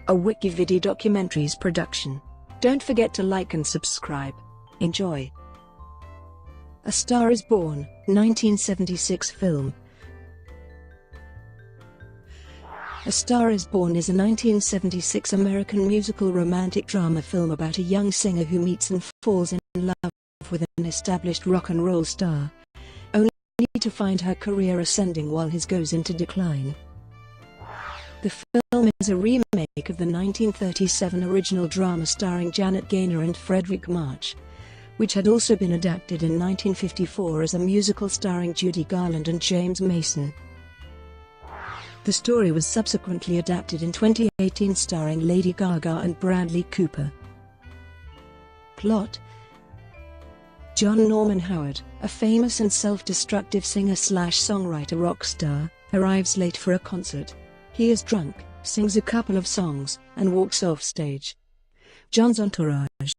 a WikiVidi documentaries production. Don't forget to like and subscribe. Enjoy. A Star is Born, 1976 film. A Star is Born is a 1976 American musical romantic drama film about a young singer who meets and falls in love with an established rock and roll star, only to find her career ascending while his goes into decline. The film is a remake of the 1937 original drama starring Janet Gaynor and Fredric, which had also been adapted in 1954 as a musical starring Judy, Garland and James Mason. The story was subsequently adapted in 2018 starring Lady Gaga and Bradley Cooper. Plot: John Norman Howard, a famous and self-destructive singer-slash-songwriter rock star, arrives late for a concert. He is drunk, sings a couple of songs, and walks off stage. John's entourage,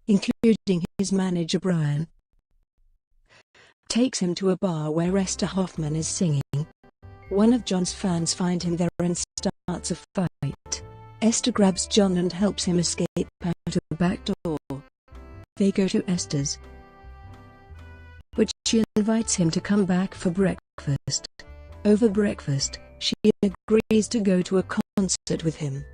including his manager Brian, takes him to a bar where Esther Hoffman is singing. One of John's fans finds him there and starts a fight. Esther grabs John and helps him escape out a back door. They go to Esther's, but she invites him to come back for breakfast. Over breakfast, she agrees to go to a concert with him.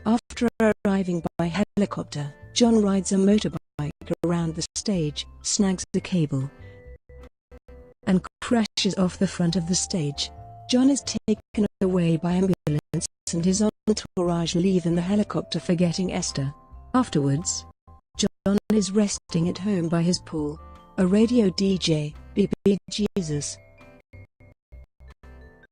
After arriving by helicopter, John rides a motorbike around the stage, snags a cable, and crashes off the front of the stage. John is taken away by ambulance and his entourage leave in the helicopter, forgetting Esther. Afterwards, John is resting at home by his pool. A radio DJ, BB Jesus,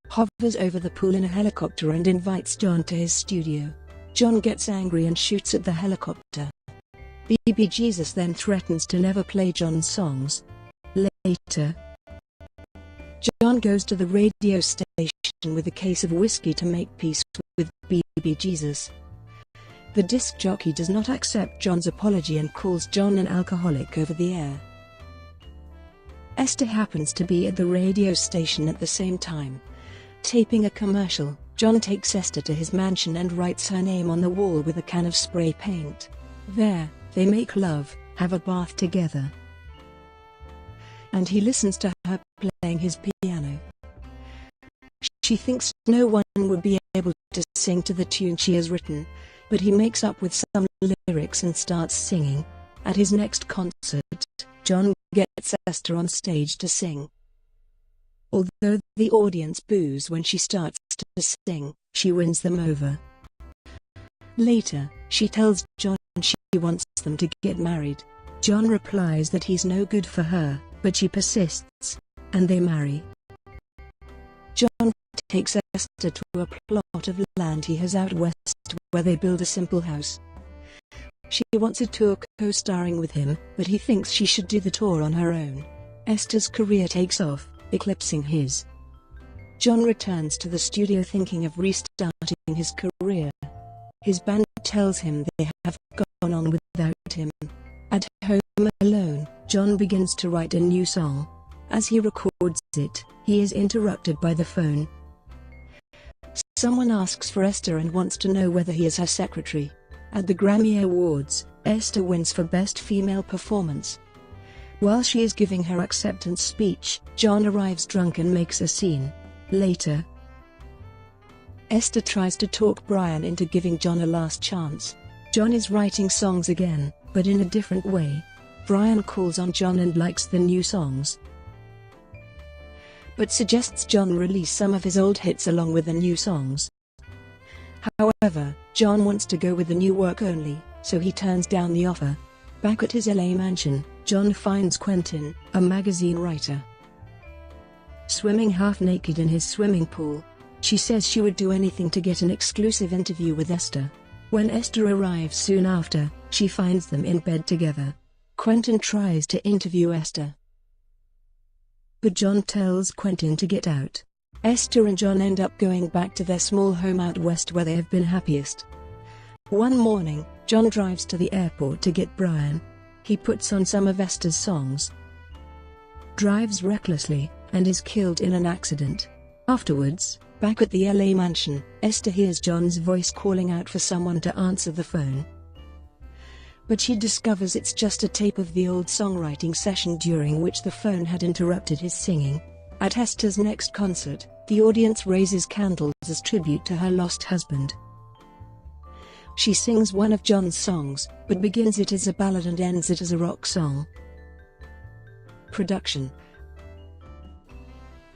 hovers over the pool in a helicopter and invites John to his studio. John gets angry and shoots at the helicopter. BB Jesus then threatens to never play John's songs. Later, John goes to the radio station with a case of whiskey to make peace with BB Jesus. The disc jockey does not accept John's apology and calls John an alcoholic over the air. Esther happens to be at the radio station at the same time, taping a commercial. John takes Esther to his mansion and writes her name on the wall with a can of spray paint. There, they make love, have a bath together, and he listens to her playing his piano. She thinks no one would be able to sing to the tune she has written, but he makes up with some lyrics and starts singing. At his next concert, John gets Esther on stage to sing. Although the audience boos when she starts to sing, she wins them over. Later, she tells John she wants them to get married. John replies that he's no good for her, but she persists, and they marry. John takes Esther to a plot of land he has out west where they build a simple house. She wants a tour co-starring with him, but he thinks she should do the tour on her own. Esther's career takes off, eclipsing his. John returns to the studio thinking of restarting his career. His band tells him they have gone on without him. At home alone, John begins to write a new song. As he records it, he is interrupted by the phone. Someone asks for Esther and wants to know whether he is her secretary. At the Grammy Awards, Esther wins for Best Female Performance. While she is giving her acceptance speech, John arrives drunk and makes a scene. Later, Esther tries to talk Brian into giving John a last chance. John is writing songs again, but in a different way. Brian calls on John and likes the new songs, but suggests John release some of his old hits along with the new songs. However, John wants to go with the new work only, so he turns down the offer. Back at his LA mansion, John finds Quentin, a magazine writer, swimming half-naked in his swimming pool. She says she would do anything to get an exclusive interview with Esther. When Esther arrives soon after, she finds them in bed together. Quentin tries to interview Esther, but John tells Quentin to get out. Esther and John end up going back to their small home out west where they have been happiest. One morning, John drives to the airport to get Brian. He puts on some of Esther's songs, drives recklessly, and is killed in an accident. Afterwards, Back at the LA mansion, Esther hears John's voice calling out for someone to answer the phone. But she discovers it's just a tape of the old songwriting session during which the phone had interrupted his singing. At Esther's next concert, the audience raises candles as tribute to her lost husband. She sings one of John's songs, but begins it as a ballad and ends it as a rock song. Production.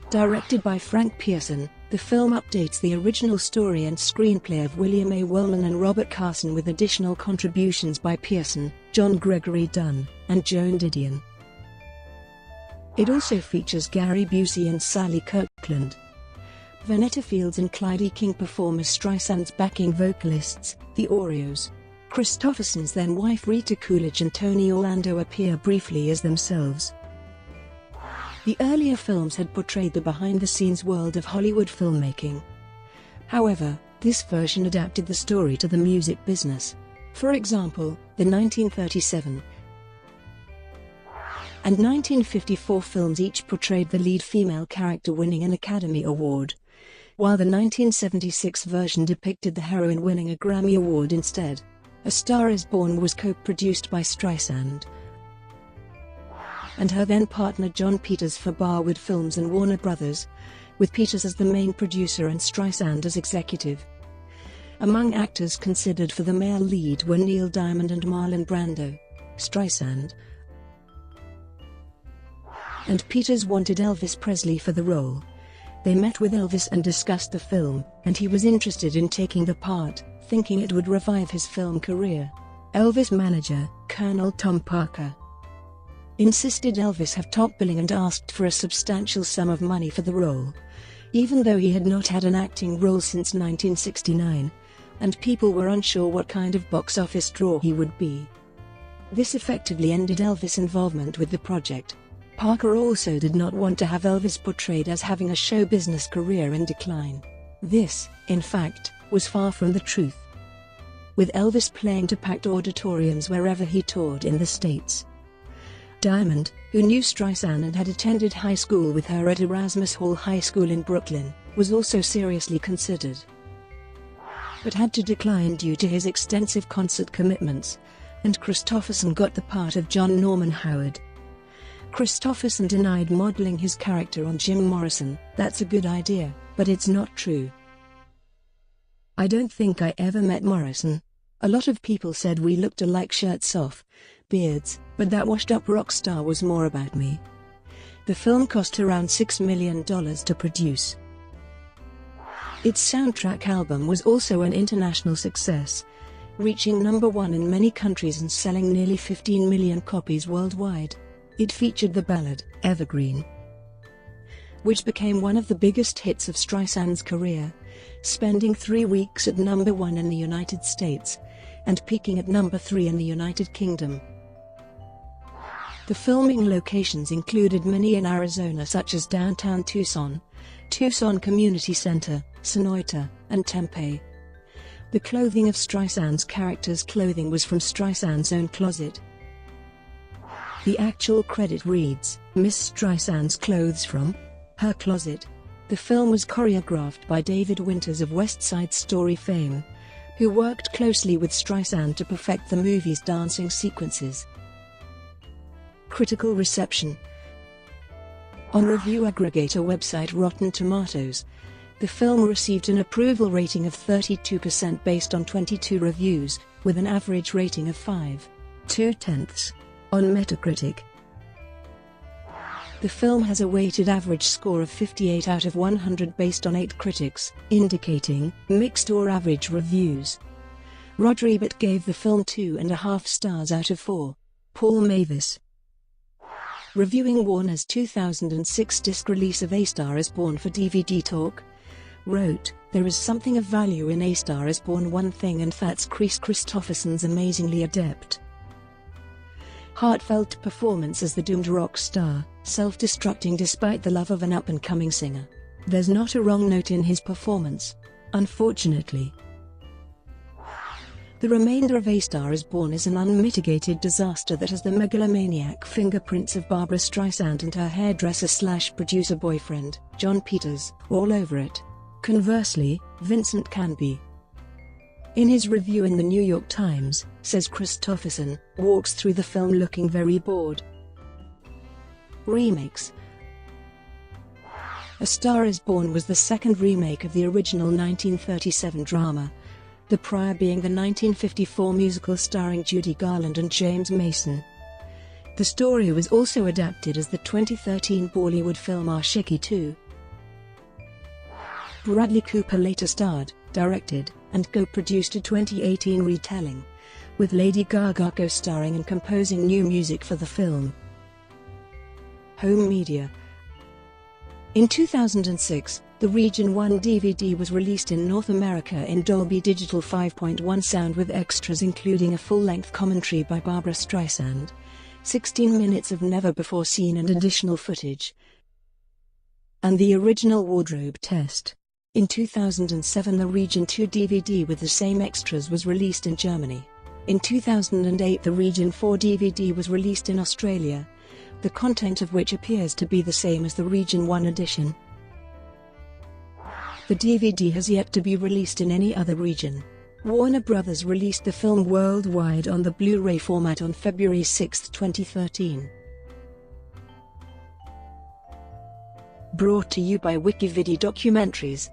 Directed by Frank Pearson, the film updates the original story and screenplay of William A. Wellman and Robert Carson with additional contributions by Pearson, John Gregory Dunn, and Joan Didion. It also features Gary Busey and Sally Kirkland. Vanessa Fields and Clyde E. King perform as Streisand's backing vocalists, the Oreos. Kristofferson's then-wife Rita Coolidge and Tony Orlando appear briefly as themselves. The earlier films had portrayed the behind-the-scenes world of Hollywood filmmaking. However, this version adapted the story to the music business. For example, the 1937 and 1954 films each portrayed the lead female character winning an Academy Award, while the 1976 version depicted the heroine winning a Grammy Award instead. A Star Is Born was co-produced by Streisand and her then-partner John Peters for Barwood Films and Warner Brothers, with Peters as the main producer and Streisand as executive. Among actors considered for the male lead were Neil Diamond and Marlon Brando. Streisand and Peters wanted Elvis Presley for the role. They met with Elvis and discussed the film, and he was interested in taking the part, thinking it would revive his film career. Elvis manager, Colonel Tom Parker, insisted Elvis have top billing and asked for a substantial sum of money for the role, even though he had not had an acting role since 1969, and people were unsure what kind of box office draw he would be. This effectively ended Elvis' involvement with the project. Parker also did not want to have Elvis portrayed as having a show business career in decline. This, in fact, was far from the truth, with Elvis playing to packed auditoriums wherever he toured in the States. Diamond, who knew Streisand and had attended high school with her at Erasmus Hall High School in Brooklyn, was also seriously considered, but had to decline due to his extensive concert commitments, and Kristofferson got the part of John Norman Howard. Kristofferson denied modeling his character on Jim Morrison. "That's a good idea, but it's not true. I don't think I ever met Morrison. A lot of people said we looked alike, shirts off, beards, but that washed-up rock star was more about me." The film cost around $6 million to produce. Its soundtrack album was also an international success, reaching number 1 in many countries and selling nearly 15 million copies worldwide. It featured the ballad, Evergreen, which became one of the biggest hits of Streisand's career, spending 3 weeks at number 1 in the United States, and peaking at number 3 in the United Kingdom. The filming locations included many in Arizona such as downtown Tucson, Tucson Community Center, Sonoita, and Tempe. The clothing of Streisand's characters' clothing was from Streisand's own closet. The actual credit reads, "Miss Streisand's clothes from her closet." The film was choreographed by David Winters of West Side Story fame, who worked closely with Streisand to perfect the movie's dancing sequences. Critical reception. On review aggregator website Rotten Tomatoes, the film received an approval rating of 32% based on 22 reviews, with an average rating of 5.2 on Metacritic. The film has a weighted average score of 58 out of 100 based on 8 critics, indicating mixed or average reviews. Roger Ebert gave the film 2.5 stars out of 4. Paul Mavis, reviewing Warner's 2006 disc release of A Star Is Born for DVD Talk, wrote, "There is something of value in A Star Is Born, one thing, and that's Kristofferson's amazingly adept, heartfelt performance as the doomed rock star, self-destructing despite the love of an up-and-coming singer. There's not a wrong note in his performance, unfortunately." The remainder of A Star Is Born is an unmitigated disaster that has the megalomaniac fingerprints of Barbra Streisand and her hairdresser/producer boyfriend, John Peters, all over it. Conversely, Vincent Canby, in his review in the New York Times, says Christopherson walks through the film looking very bored. Remakes. A Star is Born was the second remake of the original 1937 drama, the prior being the 1954 musical starring Judy Garland and James Mason. The story was also adapted as the 2013 Bollywood film Aashiqui 2. Bradley Cooper later starred, directed, and co-produced a 2018 retelling, with Lady Gaga co-starring and composing new music for the film. Home media. In 2006, the Region 1 DVD was released in North America in Dolby Digital 5.1 sound with extras including a full-length commentary by Barbra Streisand, 16 minutes of Never Before Seen and additional footage, and the original wardrobe test. In 2007 the Region 2 DVD with the same extras was released in Germany. In 2008 the Region 4 DVD was released in Australia, the content of which appears to be the same as the Region 1 edition. The DVD has yet to be released in any other region. Warner Bros. Released the film worldwide on the Blu-ray format on February 6, 2013. Brought to you by WikiVidi Documentaries.